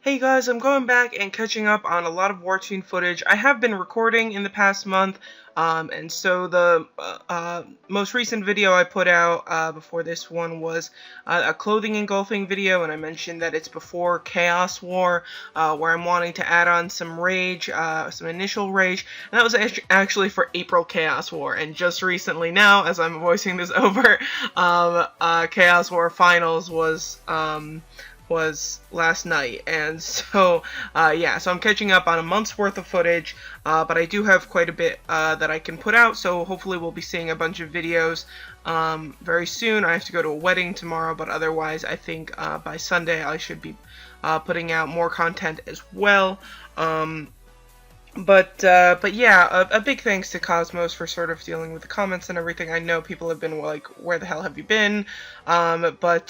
Hey guys, I'm going back and catching up on a lot of Wartune footage. I have been recording in the past month, and so the most recent video I put out before this one was a clothing engulfing video, and I mentioned that it's before Chaos War, where I'm wanting to add on some rage, some initial rage, and that was actually for April Chaos War, and just recently now, as I'm voicing this over, Chaos War Finals was last night, and so yeah, so I'm catching up on a month's worth of footage, but I do have quite a bit that I can put out, so hopefully we'll be seeing a bunch of videos very soon. I have to go to a wedding tomorrow, but otherwise I think by Sunday I should be putting out more content as well. But yeah, a big thanks to Cosmos for sort of dealing with the comments and everything. I know people have been like, where the hell have you been? But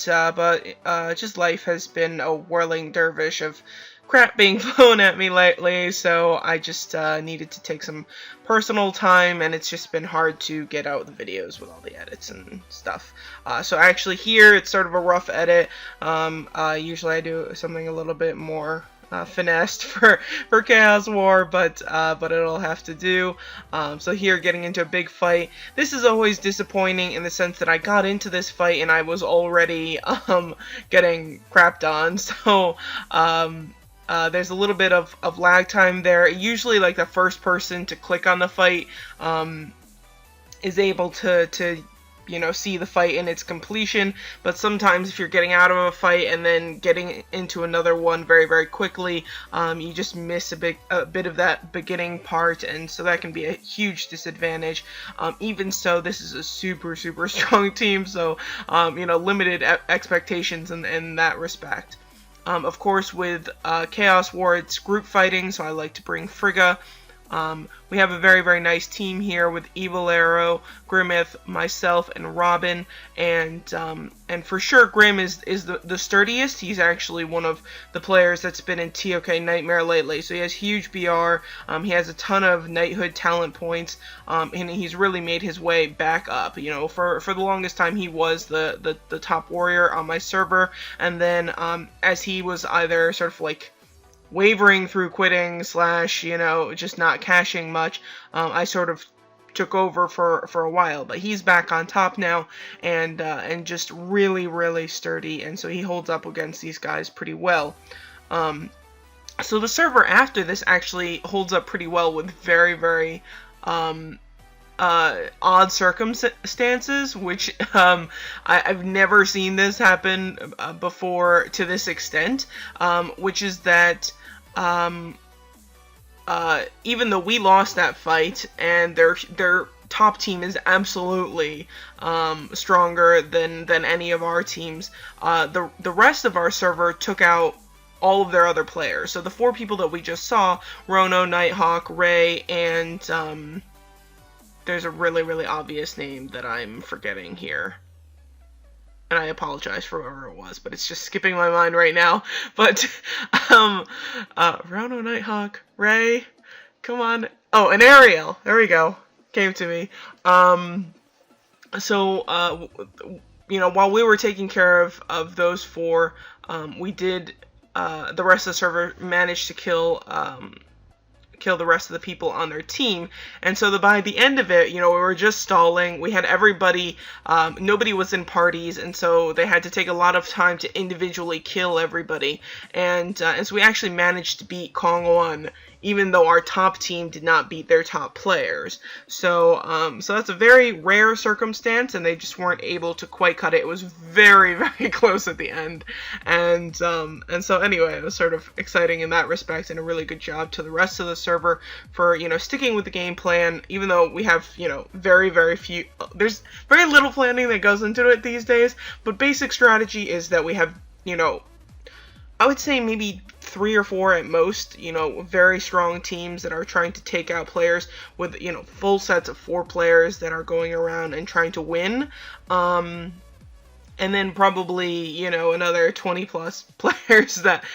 just life has been a whirling dervish of crap being thrown at me lately, so I just needed to take some personal time, and it's just been hard to get out the videos with all the edits and stuff. So actually here, it's sort of a rough edit. Usually I do something a little bit more finessed for Chaos War, but it'll have to do. So here, getting into a big fight. This is always disappointing in the sense that I got into this fight and I was already getting crapped on. So there's a little bit of lag time there. Usually, like, the first person to click on the fight is able to see the fight in its completion, but sometimes if you're getting out of a fight and then getting into another one very, very quickly, you just miss a bit of that beginning part, and so that can be a huge disadvantage. Even so, this is a super strong team, so limited expectations in that respect. Of course, with Chaos War, it's group fighting, so I like to bring Frigga. We have a very nice team here with Evil Arrow, Grimmith, myself, and Robin, and for sure Grim is the sturdiest. He's actually one of the players that's been in TOK Nightmare lately, so he has huge BR, he has a ton of knighthood talent points, and he's really made his way back up. For the longest time he was the top warrior on my server, and then as he was either sort of like wavering through quitting / just not cashing much, I sort of took over for a while, but he's back on top now, and just really sturdy, and so he holds up against these guys pretty well. So the server after this actually holds up pretty well with very odd circumstances, which I've never seen this happen before to this extent, which is that even though we lost that fight and their top team is absolutely stronger than any of our teams, the rest of our server took out all of their other players. So the 4 people that we just saw, Rono, Nighthawk, Ray, and there's a really obvious name that I'm forgetting here, and I apologize for whoever it was, but it's just skipping my mind right now. But Rono, Nighthawk, Ray, come on. Oh, and Ariel. There we go. Came to me. So while we were taking care of those 4, we did the rest of the server managed to kill the rest of the people on their team, and so by the end of it, we were just stalling. We had everybody, nobody was in parties, and so they had to take a lot of time to individually kill everybody, and so we actually managed to beat Kong 1, even though our top team did not beat their top players. So that's a very rare circumstance, and they just weren't able to quite cut it. It was very close at the end, and so anyway, it was sort of exciting in that respect, and a really good job to the rest of the server for sticking with the game plan, even though we have very few. There's very little planning that goes into it these days, but basic strategy is that we have I would say maybe 3 or 4 at most, very strong teams that are trying to take out players with, full sets of 4 players that are going around and trying to win. And then probably, another 20 plus players that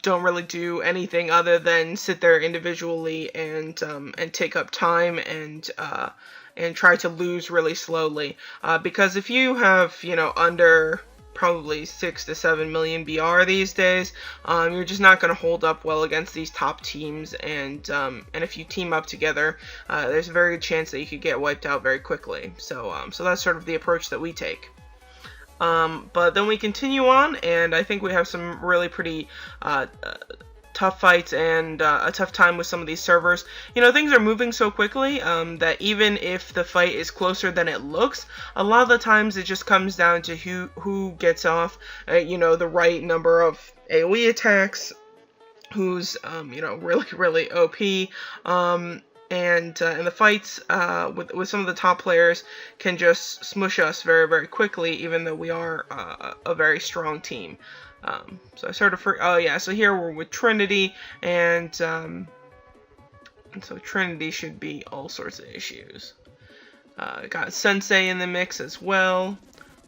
don't really do anything other than sit there individually and take up time and try to lose really slowly. Because if you have, under probably 6 to 7 million BR these days. You're just not going to hold up well against these top teams, and if you team up together, there's a very good chance that you could get wiped out very quickly. So that's sort of the approach that we take. But then we continue on, and I think we have some really pretty tough fights and a tough time with some of these servers. You know, things are moving so quickly that even if the fight is closer than it looks, a lot of the times it just comes down to who gets off, you know, the right number of AoE attacks, who's, you know, really OP. And the fights with some of the top players can just smush us very quickly, even though we are a very strong team. So I sort of so here we're with Trinity, and so Trinity should be all sorts of issues. Got Sensei in the mix as well.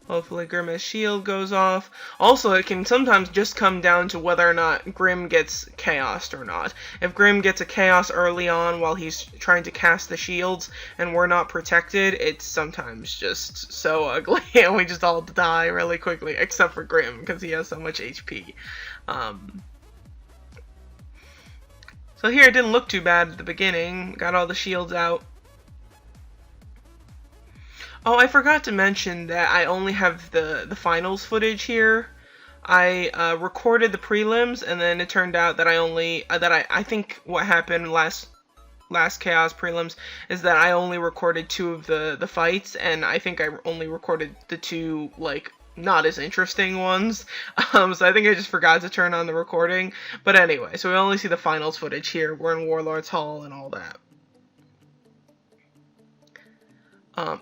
Hopefully Grimm's shield goes off. Also, it can sometimes just come down to whether or not Grim gets chaosed or not. If Grim gets a chaos early on while he's trying to cast the shields and we're not protected, it's sometimes just so ugly and we just all die really quickly, except for Grim because he has so much HP. So here it didn't look too bad at the beginning. Got all the shields out. Oh, I forgot to mention that I only have the finals footage here. I recorded the prelims, and then it turned out that I think what happened last Chaos prelims is that I only recorded 2 of the fights, and I think I only recorded the 2 like not as interesting ones. So I think I just forgot to turn on the recording. But anyway, so we only see the finals footage here. We're in Warlord's Hall and all that.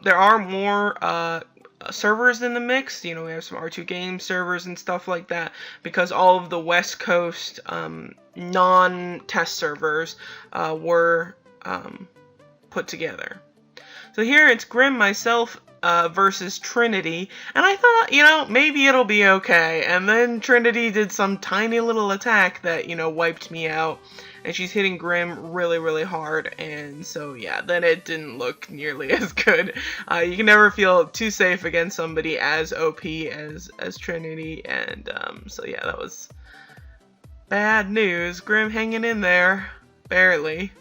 There are more servers in the mix. You know, we have some R2 Games servers and stuff like that, because all of the West Coast non-test servers were put together. So here it's Grim, myself, versus Trinity, and I thought, you know, maybe it'll be okay, and then Trinity did some tiny little attack that, you know, wiped me out, and she's hitting Grim really hard, and so yeah, then it didn't look nearly as good. You can never feel too safe against somebody as OP as Trinity, and so yeah, that was bad news. Grim hanging in there, barely.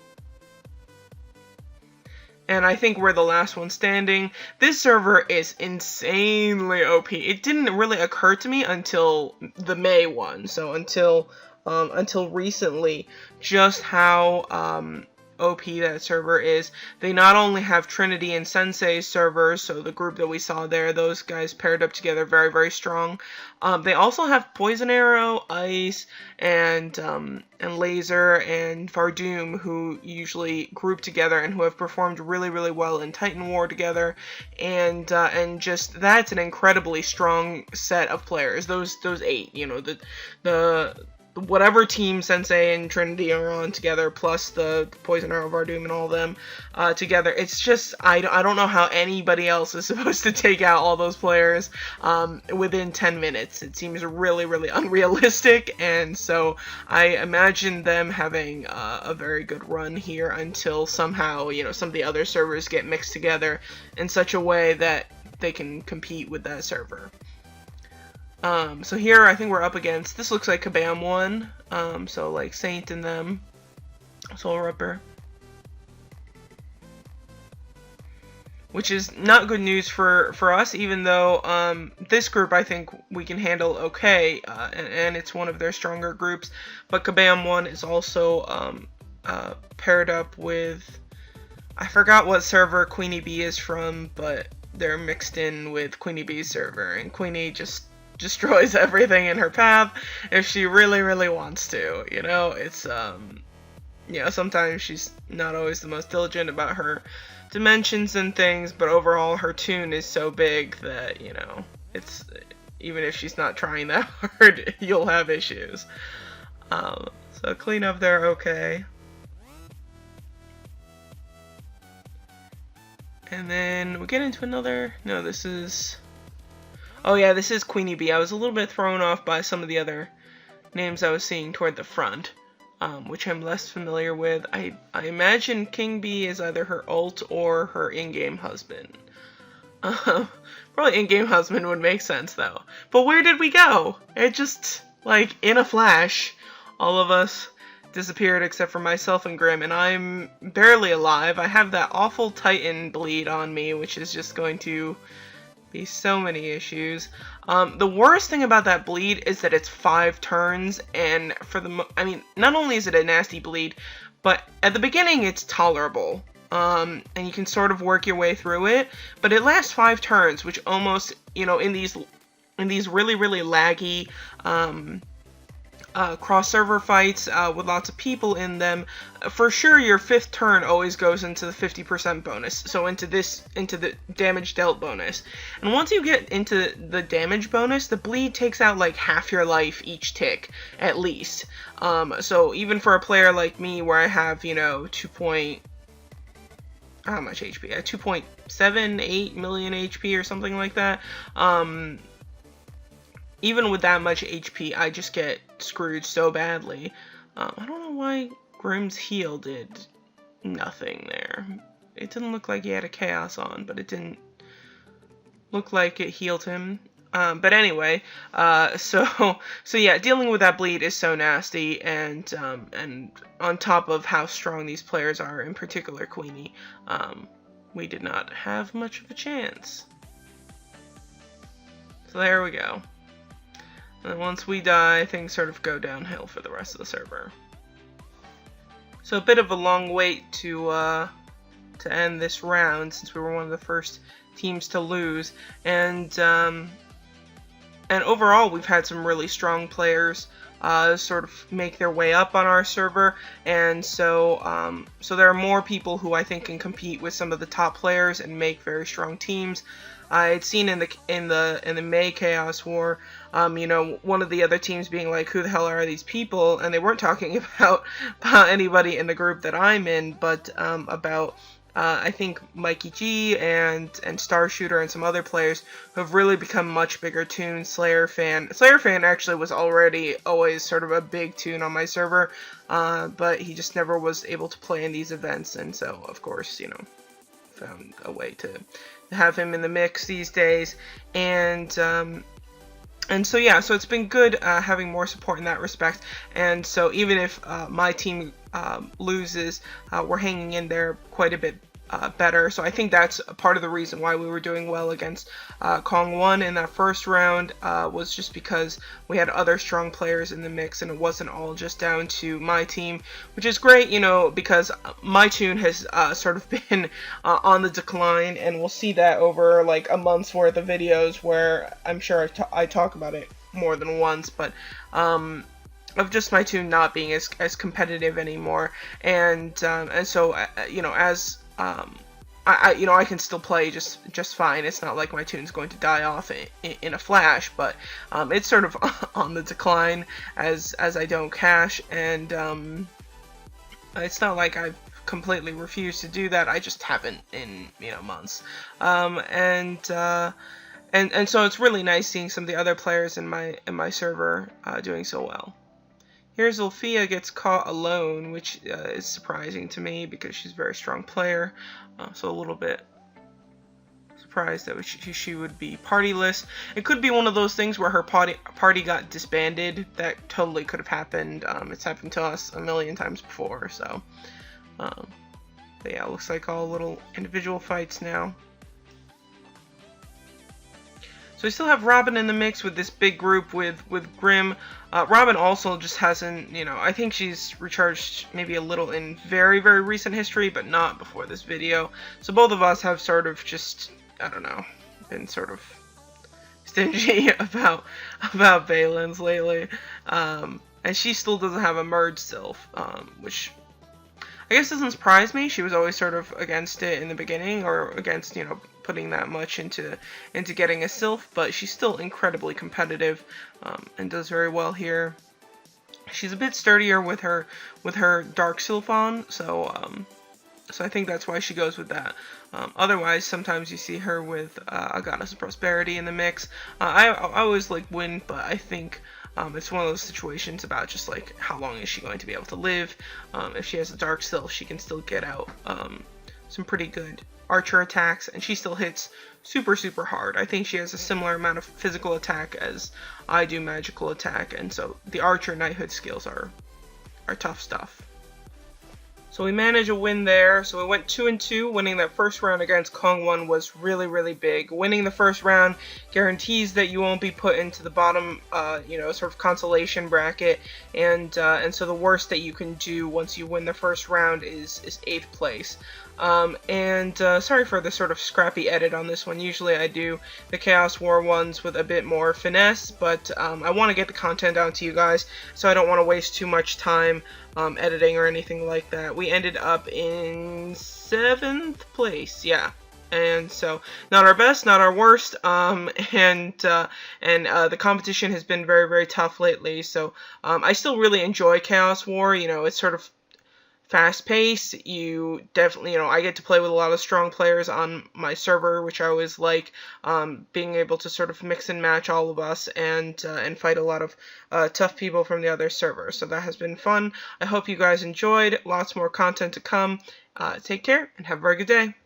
And I think we're the last one standing. This server is insanely OP. It didn't really occur to me until the May one, so until recently, just how OP that server is. They not only have Trinity and Sensei servers, so the group that we saw there, those guys paired up together very strong. They also have Poison Arrow, Ice, and Laser and Vardoom, who usually group together and who have performed really well in Titan War together, and just that's an incredibly strong set of players. Those 8, you know, the whatever team Sensei and Trinity are on together, plus the Poison Arrow, Vardoom, and all of them together. It's just, I don't know how anybody else is supposed to take out all those players within 10 minutes. It seems really unrealistic, and so I imagine them having a very good run here until somehow, you know, some of the other servers get mixed together in such a way that they can compete with that server. So here I think we're up against, this looks like Kabam 1, so like Saint and them, Soul Ripper, which is not good news for us, even though this group I think we can handle okay, and it's one of their stronger groups, but Kabam 1 is also paired up with, I forgot what server Queenie Bee is from, but they're mixed in with Queenie Bee's server, and Queenie just destroys everything in her path if she really wants to, you know. It's you know, sometimes she's not always the most diligent about her dimensions and things, but overall her toon is so big that, you know, it's, even if she's not trying that hard, you'll have issues. So clean up there, okay. And then we get into another, no, this is, oh yeah, this is Queenie Bee. I was a little bit thrown off by some of the other names I was seeing toward the front, which I'm less familiar with. I imagine King Bee is either her ult or her in-game husband. Probably in-game husband would make sense, though. But where did we go? It just, like, in a flash, all of us disappeared except for myself and Grim, and I'm barely alive. I have that awful Titan bleed on me, which is just going to be so many issues. The worst thing about that bleed is that it's 5 turns, and I mean, not only is it a nasty bleed, but at the beginning it's tolerable. And you can sort of work your way through it, but it lasts 5 turns, which almost, you know, in these really, really laggy, cross-server fights with lots of people in them, for sure your 5th turn always goes into the 50% bonus, so into the damage dealt bonus. And once you get into the damage bonus, the bleed takes out like half your life each tick, at least. So even for a player like me, where I have, you know, how much HP? 2.78 million HP or something like that. Even with that much HP, I just get screwed so badly. I don't know why Grim's heal did nothing there. It didn't look like he had a chaos on, but it didn't look like it healed him. But anyway, so yeah, dealing with that bleed is so nasty, and on top of how strong these players are, in particular Queenie, we did not have much of a chance. So there we go. And once we die, things sort of go downhill for the rest of the server. So a bit of a long wait to end this round, since we were one of the first teams to lose, and overall we've had some really strong players sort of make their way up on our server, and so there are more people who I think can compete with some of the top players and make very strong teams. I had seen in the May Chaos War, you know, one of the other teams being like, who the hell are these people? And they weren't talking about anybody in the group that I'm in, but about I think Mikey G and Star Shooter and some other players who have really become much bigger Toon. Slayer Fan actually was already always sort of a big Toon on my server, but he just never was able to play in these events, and so of course, you know, found a way to have him in the mix these days, and so yeah, so it's been good having more support in that respect, and so even if my team loses, we're hanging in there quite a bit better. So I think that's a part of the reason why we were doing well against Kong 1 in that first round, was just because we had other strong players in the mix, and it wasn't all just down to my team, which is great, you know, because my Toon has sort of been on the decline, and we'll see that over like a month's worth of videos where I'm sure I talk about it more than once, but of just my Toon not being as competitive anymore, and so you know, as I can still play just fine. It's not like my Toon's going to die off in a flash, but it's sort of on the decline as I don't cash, and it's not like I've completely refused to do that. I just haven't in, you know, months, and so it's really nice seeing some of the other players in my server doing so well. Here Zulfia gets caught alone, which is surprising to me because she's a very strong player, so a little bit surprised that she would be partyless. It could be one of those things where her party got disbanded. That totally could have happened. It's happened to us a million times before, so but yeah, it looks like all little individual fights now. So we still have Robin in the mix with this big group with Grim. Robin also just hasn't, you know, I think she's recharged maybe a little in very, very recent history, but not before this video. So both of us have sort of just, I don't know, been sort of stingy about Valens lately. And she still doesn't have a merge sylph, which I guess doesn't surprise me. She was always sort of against it in the beginning, or against, you know, putting that much into getting a sylph, but she's still incredibly competitive, and does very well here. She's a bit sturdier with her dark sylph on, so I think that's why she goes with that. Otherwise, sometimes you see her with a Goddess of Prosperity in the mix. I always like win, but I think it's one of those situations about just like how long is she going to be able to live. If she has a dark sylph, she can still get out some pretty good archer attacks, and she still hits super, super hard. I think she has a similar amount of physical attack as I do magical attack, and so the archer knighthood skills are tough stuff. So we managed a win there. So we went 2-2. Winning that first round against Kong-won was really, really big. Winning the first round guarantees that you won't be put into the bottom, sort of consolation bracket. And so the worst that you can do once you win the first round is 8th place. Sorry for the sort of scrappy edit on this one. Usually I do the Chaos War ones with a bit more finesse, but I want to get the content out to you guys, so I don't want to waste too much time editing or anything like that. We ended up in 7th place, yeah. And so, not our best, not our worst, the competition has been very, very tough lately, so I still really enjoy Chaos War. It's sort of fast pace. You definitely, I get to play with a lot of strong players on my server, which I always like, being able to sort of mix and match all of us and fight a lot of tough people from the other servers. So that has been fun. I hope you guys enjoyed. Lots more content to come. Take care and have a very good day.